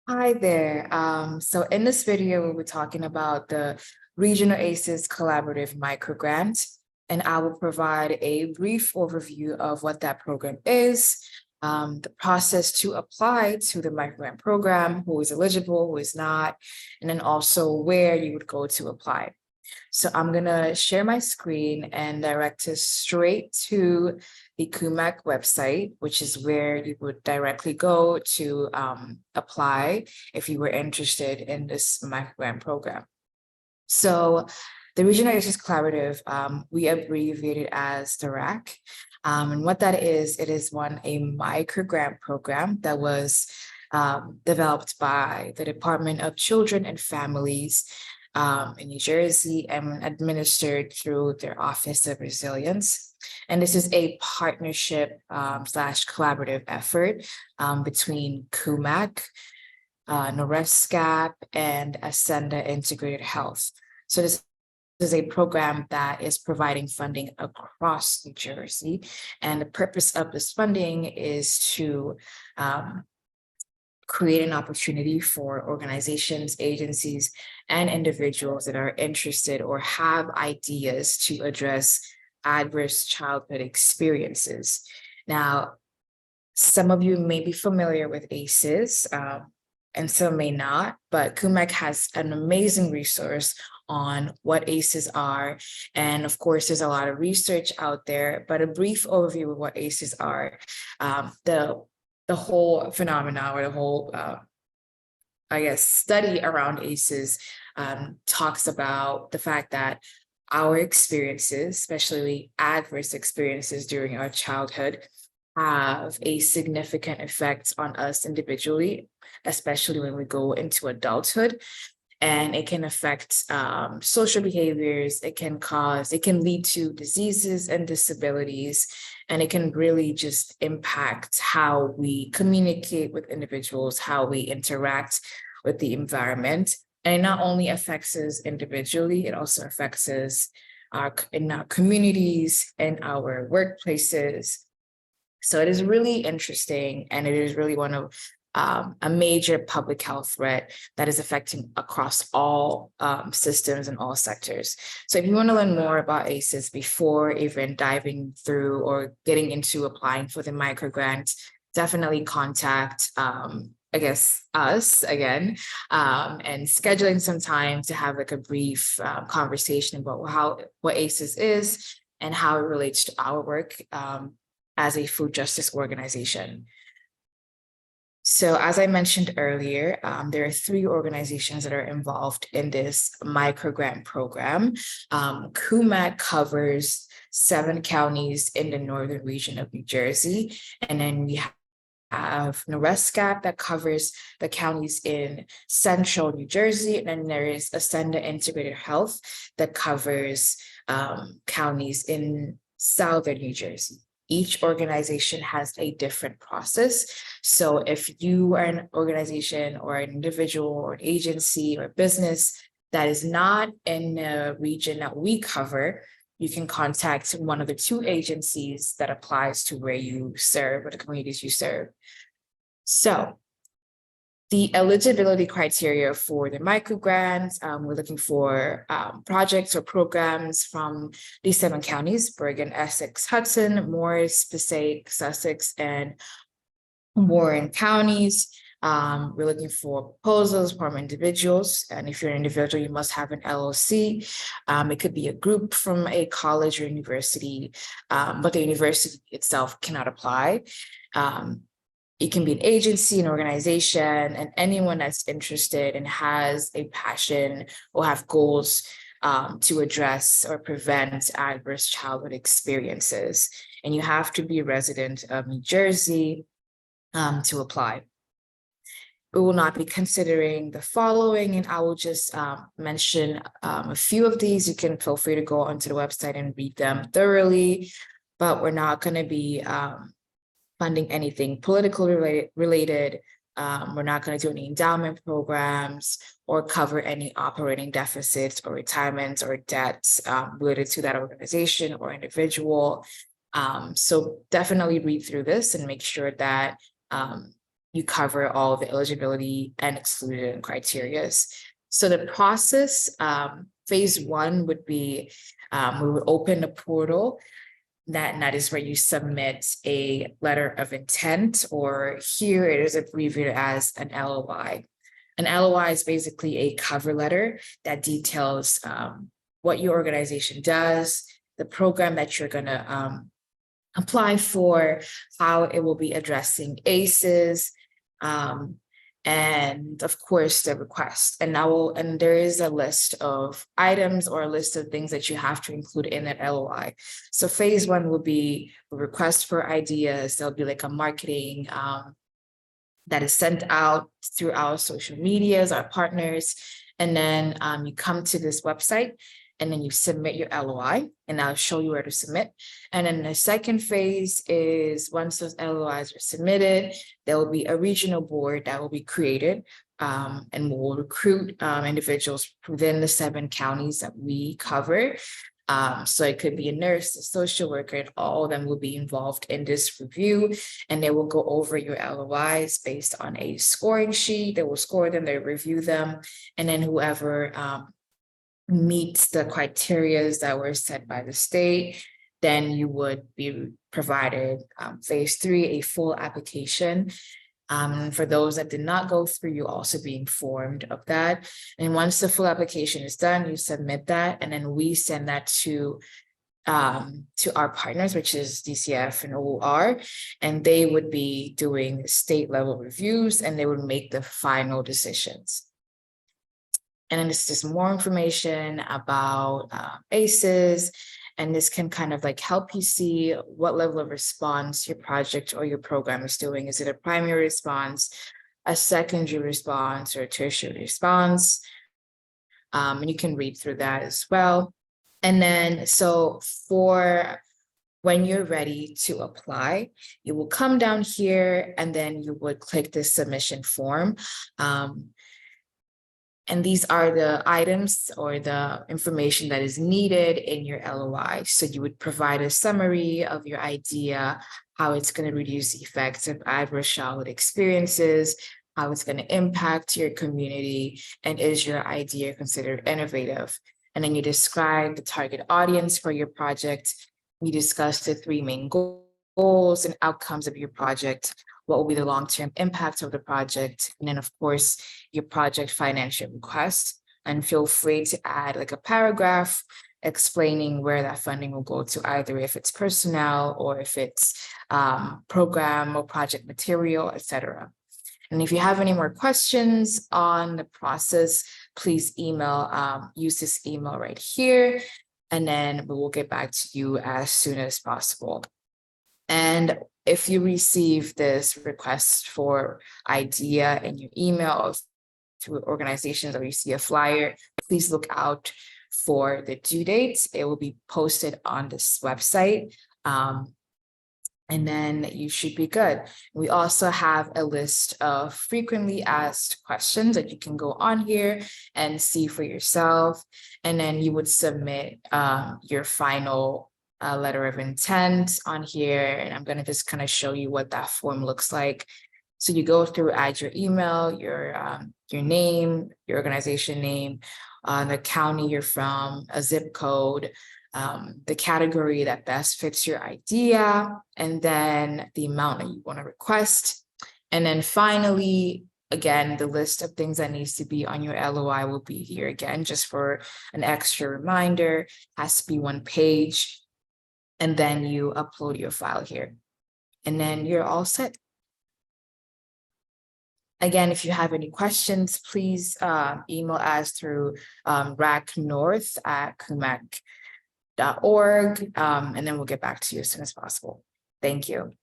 Hi there. So in this video, we'll be talking about the Regional ACEs Collaborative Microgrant, and I will provide a brief overview of what that program is, the process to apply to the microgrant program, who is eligible, who is not, and then also where you would go to apply. So I'm gonna share my screen and direct us straight to the CUMAC website, which is where you would directly go to apply if you were interested in this microgrant program. So the Regional Issues Collaborative, we abbreviate it as the RAC. And what that is, it is a microgrant program that was developed by the Department of Children and Families in New Jersey and administered through their Office of Resilience. And this is a partnership slash collaborative effort between CUMAC, NORESCAP, and Ascenda Integrated Health. So this is a program that is providing funding across New Jersey. And the purpose of this funding is to create an opportunity for organizations, agencies, and individuals that are interested or have ideas to address adverse childhood experiences. Now, some of you may be familiar with ACEs, and some may not, but CUMAC has an amazing resource on what ACEs are. And of course, there's a lot of research out there, but a brief overview of what ACEs are. The whole phenomena or the whole, study around ACEs talks about the fact that our experiences, especially adverse experiences during our childhood, have a significant effect on us individually, especially when we go into adulthood. And it can affect social behaviors. It can lead to diseases and disabilities, and it can really just impact how we communicate with individuals, how we interact with the environment. And it not only affects us individually, it also affects us in our communities, in our workplaces. So it is really interesting, and it is really one of a major public health threat that is affecting across all systems and all sectors. So if you want to learn more about ACEs before even diving through or getting into applying for the microgrant, definitely contact us again, and scheduling some time to have like a brief conversation about what ACEs is and how it relates to our work as a food justice organization. So as I mentioned earlier, there are 3 organizations that are involved in this microgrant program. CUMAC covers 7 counties in the northern region of New Jersey. And then we have NORESCAP that covers the counties in central New Jersey. And then there is Ascenda Integrated Health that covers counties in southern New Jersey. Each organization has a different process. So if you are an organization or an individual or an agency or business that is not in the region that we cover, you can contact one of the 2 agencies that applies to where you serve or the communities you serve. So the eligibility criteria for the microgrants, we're looking for projects or programs from these 7 counties: Bergen, Essex, Hudson, Morris, Passaic, Sussex, and Warren counties. We're looking for proposals from individuals. And if you're an individual, you must have an LLC. It could be a group from a college or university, but the university itself cannot apply. It can be an agency, an organization, and anyone that's interested and has a passion or have goals to address or prevent adverse childhood experiences. And you have to be a resident of New Jersey to apply. We will not be considering the following, and I will just mention a few of these. You can feel free to go onto the website and read them thoroughly, but we're not going to be funding anything politically related. We're not going to do any endowment programs or cover any operating deficits or retirements or debts related to that organization or individual. So definitely read through this and make sure that you cover all the eligibility and exclusion criteria. So the process, phase one would be, we would open a portal that is where you submit a letter of intent, or here it is abbreviated as an LOI. An LOI is basically a cover letter that details what your organization does, the program that you're going to apply for, how it will be addressing ACEs, and of course the request. And there is a list of items or a list of things that you have to include in that LOI. So phase one will be a request for ideas. There'll be like a marketing that is sent out through our social medias, our partners. And then you come to this website and then you submit your LOI, and I'll show you where to submit. And then the second phase is, once those LOIs are submitted, there will be a regional board that will be created, and we'll recruit individuals within the 7 counties that we cover. So it could be a nurse, a social worker, and all of them will be involved in this review, and they will go over your LOIs based on a scoring sheet. They will score them, they review them, and then whoever meets the criteria that were set by the state, then you would be provided phase 3, a full application. For those that did not go through, you also be informed of that. And once the full application is done, you submit that, and then we send that to our partners, which is DCF and OR, and they would be doing state level reviews, and they would make the final decisions. And then this is more information about ACEs, and this can kind of like help you see what level of response your project or your program is doing. Is it a primary response, a secondary response, or a tertiary response? And you can read through that as well. And then, so for when you're ready to apply, you will come down here and then you would click the submission form. And these are the items or the information that is needed in your LOI. So you would provide a summary of your idea, how it's going to reduce the effects of adverse childhood experiences, how it's going to impact your community, and is your idea considered innovative? And then you describe the target audience for your project. You discuss the 3 main goals and outcomes of your project. What will be the long-term impact of the project? And then, of course, your project financial request. And feel free to add like a paragraph explaining where that funding will go to, either if it's personnel or if it's program or project material, etc. And if you have any more questions on the process, please use this email right here, and then we will get back to you as soon as possible. And if you receive this request for idea in your email through organizations, or you see a flyer, please look out for the due dates. It will be posted on this website. And then you should be good. We also have a list of frequently asked questions that you can go on here and see for yourself. And then you would submit your final letter of intent on here. And I'm going to just kind of show you what that form looks like. So you go through, add your email, your name, your organization name, the county you're from, a zip code, the category that best fits your idea, and then the amount that you want to request. And then finally, again, the list of things that needs to be on your LOI will be here again, just for an extra reminder. It has to be 1 page. And then you upload your file here. And then you're all set. Again, if you have any questions, please email us through racnorth@kumac.org, and then we'll get back to you as soon as possible. Thank you.